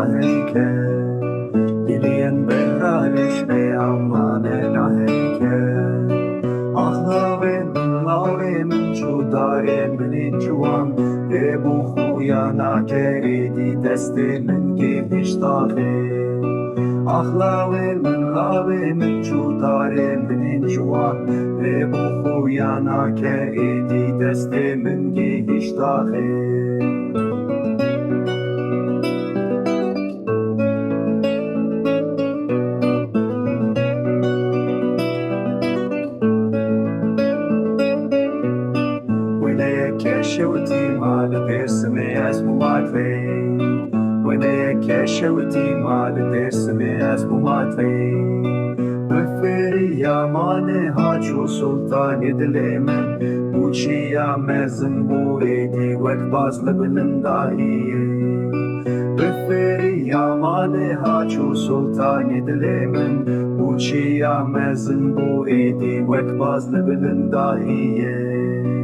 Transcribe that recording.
عليك إلين بهالش بأمان عليك أهلاوي من جوداي من جوان Ebu huyana keridi desti min gibiştari Ahlavimin lavimin çudarimin juan Ebu huyana keridi desti min gibiştari شوتي مال باسمي اسمه ماتري وينك يا شوتي مال باسمي اسمه ماتري بفري يا ماني هاجو سلطان دليمن بوشي يا مزن بويدي وكباز لبنن داهي بفري يا ماني هاجو سلطان دليمن بوشي يا مزن بويدي وكباز لبنن داهي